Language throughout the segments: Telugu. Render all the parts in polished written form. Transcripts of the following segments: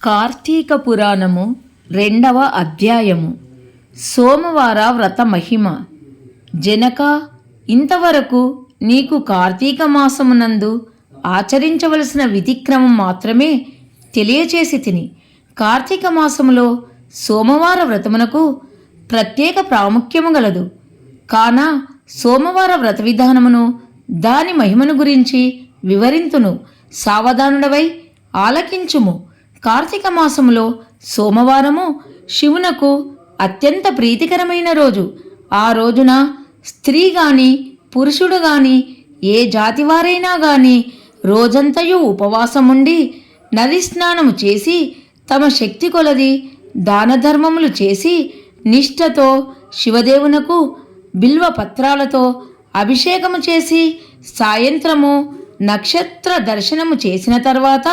కార్తీక పురాణము 2వ అధ్యాయము. సోమవార వ్రత మహిమ. జనక, ఇంతవరకు నీకు కార్తీక మాసమునందు ఆచరించవలసిన విధిక్రమం మాత్రమే తెలియచేసి తిని. కార్తీక మాసములో సోమవార వ్రతమునకు ప్రత్యేక ప్రాముఖ్యము గలదు. కాన సోమవార వ్రత విధానమును, దాని మహిమను గురించి వివరింతును. సావధానుడవై ఆలకించుము. కార్తీక మాసములో సోమవారము శివునకు అత్యంత ప్రీతికరమైన రోజు. ఆ రోజున స్త్రీ గాని పురుషుడు గాని ఏ జాతివారైనా గాని రోజంతయు ఉపవాసముండి నది స్నానము చేసి తమ శక్తి కొలది దాన ధర్మములు చేసి నిష్ఠతో శివదేవునకు బిల్వ పత్రాలతో అభిషేకము చేసి సాయంత్రము నక్షత్ర దర్శనము చేసిన తర్వాత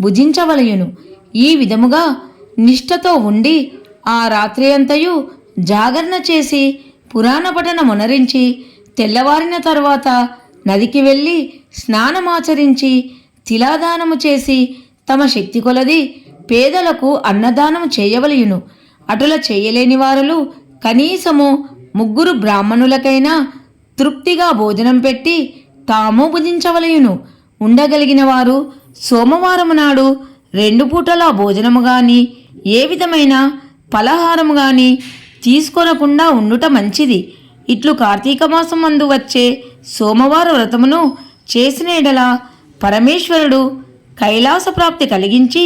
భుజించవలయును. ఈ విధముగా నిష్ఠతో ఉండి ఆ రాత్రి అంతయు జాగరణ చేసి పురాణ పఠనమునరించి తెల్లవారిన తర్వాత నదికి వెళ్ళి స్నానమాచరించి తిలాదానము చేసి తమ శక్తి కొలది పేదలకు అన్నదానము చేయవలయును. అటుల చేయలేని వారులు కనీసము 3 బ్రాహ్మణులకైనా తృప్తిగా భోజనం పెట్టి తాము భుజించవలయును. ఉండగలిగిన వారు సోమవారము నాడు 2 పూటల భోజనము గాని ఏ విధమైన పలహారము గాని తీసుకొనకుండా ఉండుట మంచిది. ఇట్లు కార్తీక మాసం అందు వచ్చే సోమవార వ్రతమును చేసిన ఎడల పరమేశ్వరుడు కైలాస ప్రాప్తి కలిగించి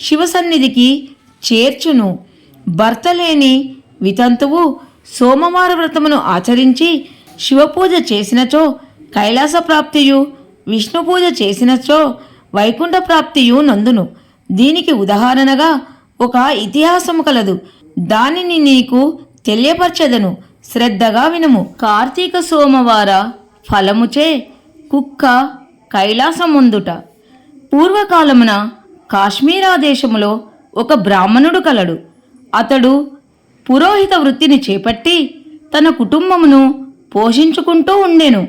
శివసన్నిధికి చేర్చును. భర్త లేని వితంతువు సోమవార వ్రతమును ఆచరించి శివపూజ చేసినచో కైలాస ప్రాప్తియు, విష్ణు పూజ చేసినచో వైకుంఠ ప్రాప్తియు నందును. దీనికి ఉదాహరణగా ఒక ఇతిహాసము కలదు. దానిని నీకు తెలియపరచెదను, శ్రద్ధగా వినుము. కార్తీక సోమవార ఫలముచే కుక్క కైలాసముందుట. పూర్వకాలమున కాశ్మీరా దేశములో ఒక బ్రాహ్మణుడు కలడు. అతడు పురోహిత వృత్తిని చేపట్టి తన కుటుంబమును పోషించుకుంటూ ఉండెను.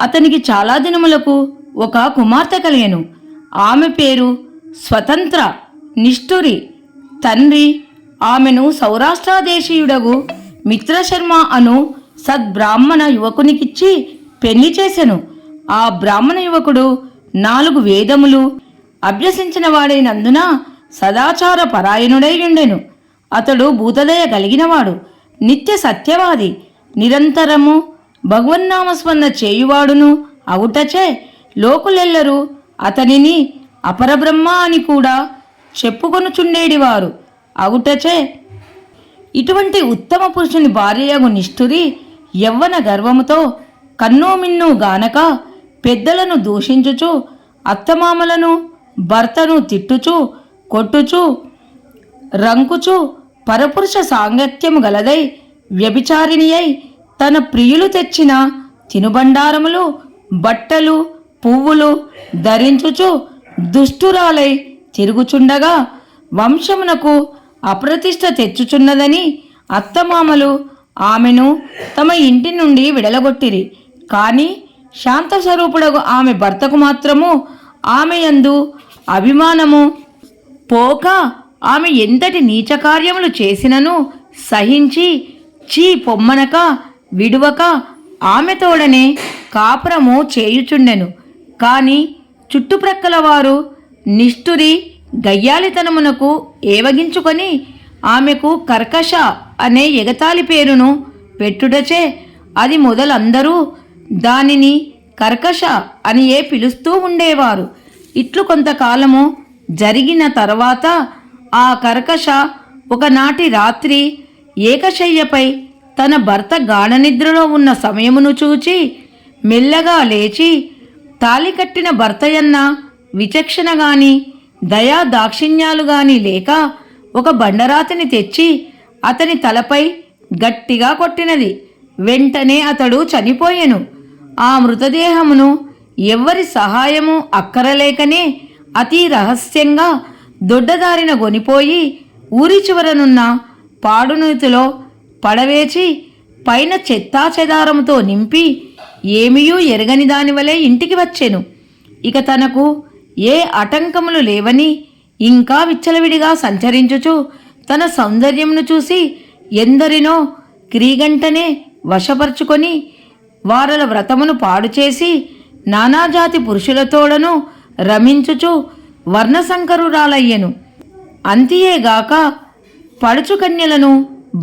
అతనికి చాలా దినములకు ఒక కుమార్తె కలిగెను. ఆమె పేరు స్వతంత్ర. నిష్ఠురి. తండ్రి ఆమెను సౌరాష్ట్రదేశీయుడగు మిత్రశర్మ అను సద్బ్రాహ్మణ యువకునికిచ్చి పెళ్లి చేసెను. ఆ బ్రాహ్మణ యువకుడు 4 వేదములు అభ్యసించిన వాడైనందున సదాచార పరాయణుడై ఉండెను. అతడు భూతదయ కలిగినవాడు, నిత్య సత్యవాది, నిరంతరము భగవన్నామస్మరణ చేయువాడును అవుటచే లోకులెల్లరూ అతనిని అపరబ్రహ్మ అని కూడా చెప్పుకొనుచుండేడివారు అవుటచే ఇటువంటి ఉత్తమ పురుషుని భార్యయగు నిష్ఠురి యవ్వన గర్వముతో కన్నోమిన్ను గానక పెద్దలను దూషించుచు, అత్తమామలను భర్తను తిట్టుచు, కొట్టుచు, రంకుచు, పరపురుష సాంగత్యము గలదై వ్యభిచారిణి అయి తన ప్రియులు తెచ్చిన తినుబండారములు, బట్టలు, పువ్వులు ధరించుచు దుష్టురాలై తిరుగుచుండగా వంశమునకు అప్రతిష్ట తెచ్చుచున్నదని అత్తమామలు ఆమెను తమ ఇంటి నుండి విడలగొట్టిరి. కాని శాంతస్వరూపుడగు ఆమె భర్తకు మాత్రము ఆమె యందు అభిమానము పోక ఆమె ఎంతటి నీచ కార్యములు చేసినను సహించి చీ పొమ్మనక విడువక ఆమె తోడనే కాపురము చేయుచుండెను. కాని చుట్టుప్రక్కల వారు నిష్ఠురి గయ్యాలితనమునకు ఏవగించుకొని ఆమెకు కర్కశ అనే ఎగతాళి పేరును పెట్టుటచే అది మొదలందరూ దానిని కర్కశ అనియే పిలుస్తూ ఉండేవారు. ఇట్లు కొంతకాలము జరిగిన తర్వాత ఆ కర్కశ ఒకనాటి రాత్రి ఏకశయ్యపై తన భర్త గాఢనిద్రలో ఉన్న సమయమును చూచి మెల్లగా లేచి తాళి కట్టిన భర్తయన్న విచక్షణ గాని దయా దాక్షిణ్యాలు గాని లేక ఒక బండరాతిని తెచ్చి అతని తలపై గట్టిగా కొట్టినది. వెంటనే అతడు చనిపోయెను. ఆ మృతదేహమును ఎవ్వరి సహాయము అక్కరలేకనే అతి రహస్యంగా దొడ్డదారిన గొనిపోయి ఊరి చివరనున్న పాడునీతిలో పడవేచి పైన చెత్తాచెదారముతో నింపి ఏమీయూ ఎరగని దానివలే ఇంటికి వచ్చెను. ఇక తనకు ఏ ఆటంకములు లేవని ఇంకా విచ్చలవిడిగా సంచరించుచు తన సౌందర్యమును చూసి ఎందరినో క్రీగంటనే వశపరుచుకొని వారల వ్రతమును పాడుచేసి నానాజాతి పురుషులతోడను రమించుచు వర్ణశంకరురాలయ్యెను. అంతియేగాక పడుచు కన్యలను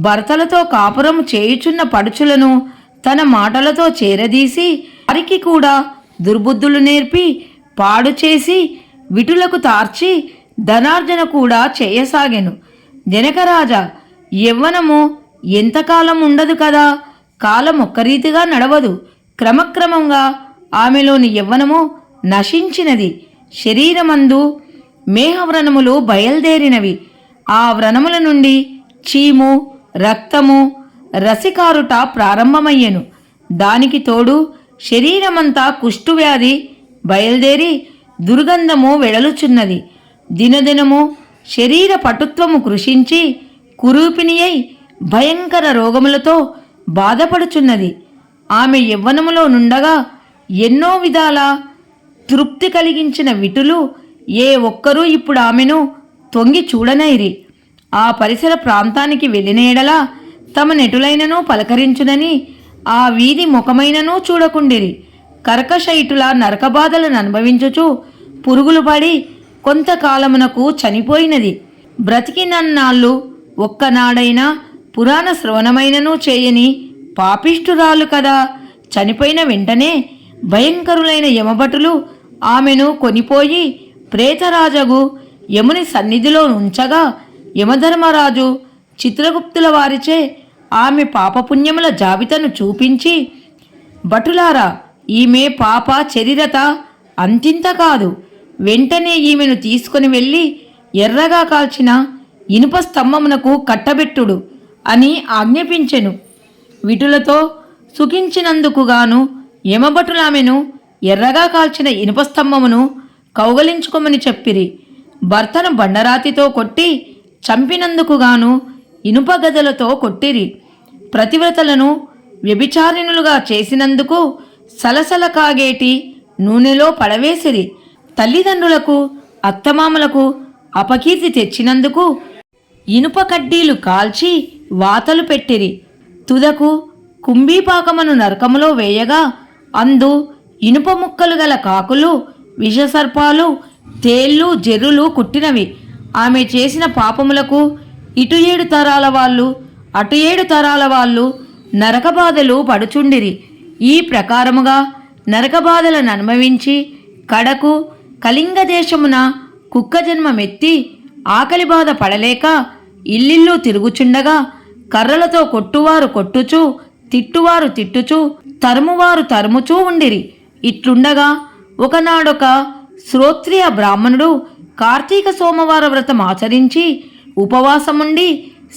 భర్తలతో కాపురము చేయుచున్న పడుచులను తన మాటలతో చేరదీసి వారికి కూడా దుర్బుద్ధులు నేర్పి పాడు చేసి విటులకు తార్చి ధనార్జన కూడా చేయసాగెను. జనకరాజా, యవ్వనము ఎంతకాలం ఉండదు కదా, కాలం ఒక్కరీతిగా నడవదు. క్రమక్రమంగా ఆమెలోని యవ్వనము నశించినది. శరీరమందు మేహవ్రణములు బయలుదేరినవి. ఆ వ్రణముల నుండి చీము, రక్తము, రసికారుట ప్రారంభమయ్యెను. దానికి తోడు శరీరమంతా కుష్ఠువ్యాధి బయలుదేరి దుర్గంధము వెడలుచున్నది. దినదినము శరీర పటుత్వము కృషించి కురూపిణి అయి భయంకర రోగములతో బాధపడుచున్నది. ఆమె యవ్వనములో నుండగా ఎన్నో విధాల తృప్తి కలిగించిన విటులు ఏ ఒక్కరూ ఇప్పుడు ఆమెను తొంగి చూడనైరి. ఆ పరిసర ప్రాంతానికి వెళ్ళినేడలా తమ నెటులైనను పలకరించునని ఆ వీధి ముఖమైనను చూడకుండిరి. కర్కశైటుల నరకబాధలను అనుభవించుచు పురుగులు పడి కొంతకాలమునకు చనిపోయినది. బ్రతికినన్నాళ్ళు ఒక్కనాడైనా పురాణ శ్రవణమైనను చేయని పాపిష్ఠురాలు కదా. చనిపోయిన వెంటనే భయంకరులైన యమభటులు ఆమెను కొనిపోయి ప్రేతరాజగు యముని సన్నిధిలో ఉంచగా యమధర్మరాజు చిత్రగుప్తుల వారిచే ఆమె పాపపుణ్యముల జాబితాను చూపించి, భటులారా, ఈమె పాప చరిరత అంతింత కాదు. వెంటనే ఈమెను తీసుకుని వెళ్ళి ఎర్రగా కాల్చిన ఇనుప స్తంభమునకు కట్టబెట్టుడు అని ఆజ్ఞాపించెను. విటులతో సుఖించినందుకుగాను యమభటులామెను ఎర్రగా కాల్చిన ఇనుప స్తంభమును కౌగలించుకోమని చెప్పిరి. భర్తను బండరాతితో కొట్టి చంపినందుకుగాను ఇనుప గదలతో కొట్టిరి. ప్రతివ్రతలను వ్యభిచారిణులుగా చేసినందుకు సలసల కాగేటి నూనెలో పడవేసిరి. తల్లిదండ్రులకు అత్తమామలకు అపకీర్తి తెచ్చినందుకు ఇనుప కడ్డీలు కాల్చి వాతలు పెట్టిరి. తుదకు కుంభీపాకమును నరకములో వేయగా అందు ఇనుప ముక్కలు గల కాకులు, విషసర్పాలు, తేళ్ళు, జెర్రులు కుట్టినవి. ఆమె చేసిన పాపములకు ఇటు 7 తరాల వాళ్ళు అటు 7 తరాల వాళ్ళు నరకబాధలు పడుచుండిరి. ఈ ప్రకారముగా నరకబాధలను అనుభవించి కడకు కళింగ దేశమున కుక్క జన్మమెత్తి ఆకలి బాధ పడలేక ఇల్లిల్లు తిరుగుచుండగా కర్రలతో కొట్టువారు కొట్టుచూ తిట్టువారు తిట్టుచూ తరుమువారు తరుముచూ ఉండిరి. ఇట్లుండగా ఒకనాడొక శ్రోత్రియ బ్రాహ్మణుడు కార్తీక సోమవార వ్రతం ఆచరించి ఉపవాసముండి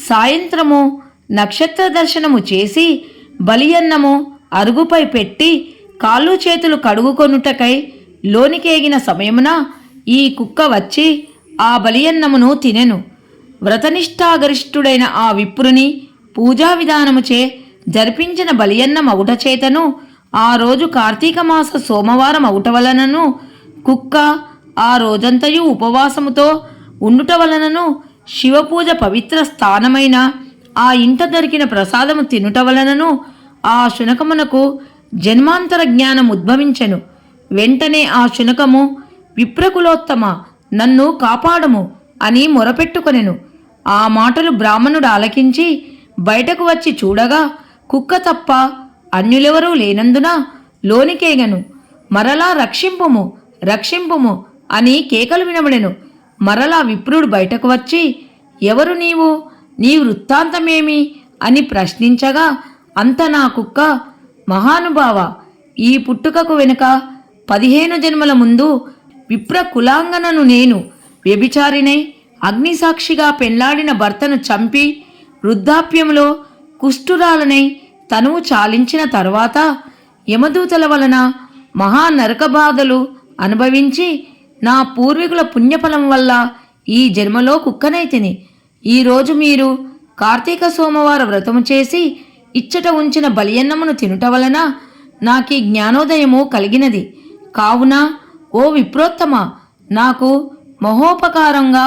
సాయంత్రము నక్షత్ర దర్శనము చేసి బలియన్నము అరుగుపై పెట్టి కాళ్ళు చేతులు కడుగుకొనుటకై లోనికేగిన సమయమున ఈ కుక్క వచ్చి ఆ బలియన్నమును తినెను. వ్రతనిష్టాగరిష్ఠుడైన ఆ విప్రుని పూజా విధానముచే జరిపించిన బలియన్నం అవుట చేతను ఆ రోజు కార్తీక మాస సోమవారం అవుట వలనను కుక్క ఆ రోజంతయు ఉపవాసముతో ఉండుట వలనను శివపూజ పవిత్ర స్థానమైన ఆ ఇంట దొరికిన ప్రసాదము తినుట వలనను ఆ శునకమునకు జన్మాంతర జ్ఞానం ఉద్భవించెను. వెంటనే ఆ శునకము, విప్రకులోత్తమ, నన్ను కాపాడము అని మొరపెట్టుకొనెను. ఆ మాటలు బ్రాహ్మణుడు ఆలకించి బయటకు వచ్చి చూడగా కుక్క తప్ప అన్యులెవరూ లేనందున లోనికేగను. మరలా రక్షింపుము రక్షింపుము అని కేకలు వినబడెను. మరలా విప్రుడు బయటకు వచ్చి, ఎవరు నీవు, నీ వృత్తాంతమేమి అని ప్రశ్నించగా అంత నా కుక్క, మహానుభావ, ఈ పుట్టుకకు వెనుక 15 జన్మల ముందు విప్ర కులాంగనను నేను వ్యభిచారినై అగ్నిసాక్షిగా పెళ్లాడిన భర్తను చంపి వృద్ధాప్యములో కుష్ఠురాలనై తనువు చాలించిన తరువాత యమదూతల వలన మహా నరకబాధలు అనుభవించి నా పూర్వీకుల పుణ్యఫలం వల్ల ఈ జన్మలో కుక్కనైతిని. ఈరోజు మీరు కార్తీక సోమవార వ్రతము చేసి ఇచ్చట ఉంచిన బలియన్నమును తినుట వలన నాకీ జ్ఞానోదయము కలిగినది. కావున ఓ విప్రోత్తమ, నాకు మహోపకారంగా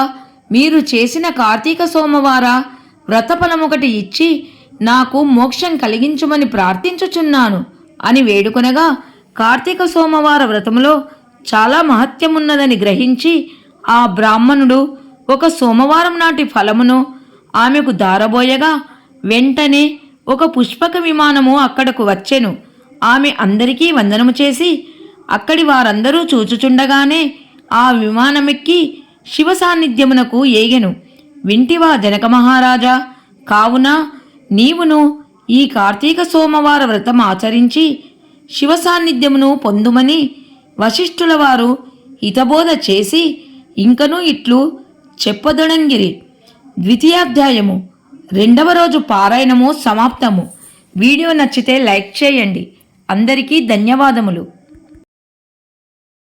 మీరు చేసిన కార్తీక సోమవార వ్రతఫలమొకటి ఇచ్చి నాకు మోక్షం కలిగించుమని ప్రార్థించుచున్నాను అని వేడుకొనగా, కార్తీక సోమవార వ్రతములో చాలా మహత్యమున్నదని గ్రహించి ఆ బ్రాహ్మణుడు ఒక సోమవారం నాటి ఫలమును ఆమెకు దారబోయగా, వెంటనే ఒక పుష్పక విమానము అక్కడకు వచ్చెను. ఆమె అందరికీ వందనము చేసి అక్కడి వారందరూ చూచుచుండగానే ఆ విమానమెక్కి శివ సాన్నిధ్యమునకు ఏగెను. వింటివా జనక మహారాజా? కావున నీవును ఈ కార్తీక సోమవార వ్రతం ఆచరించి శివ సాన్నిధ్యమును పొందుమని వశిష్ఠుల వారు హితబోధ చేసి ఇంకనూ ఇట్లు చెప్పదొడంగిరి. ద్వితీయాధ్యాయము 2వ రోజు పారాయణము సమాప్తము. వీడియో నచ్చితే లైక్ చేయండి. అందరికీ ధన్యవాదములు.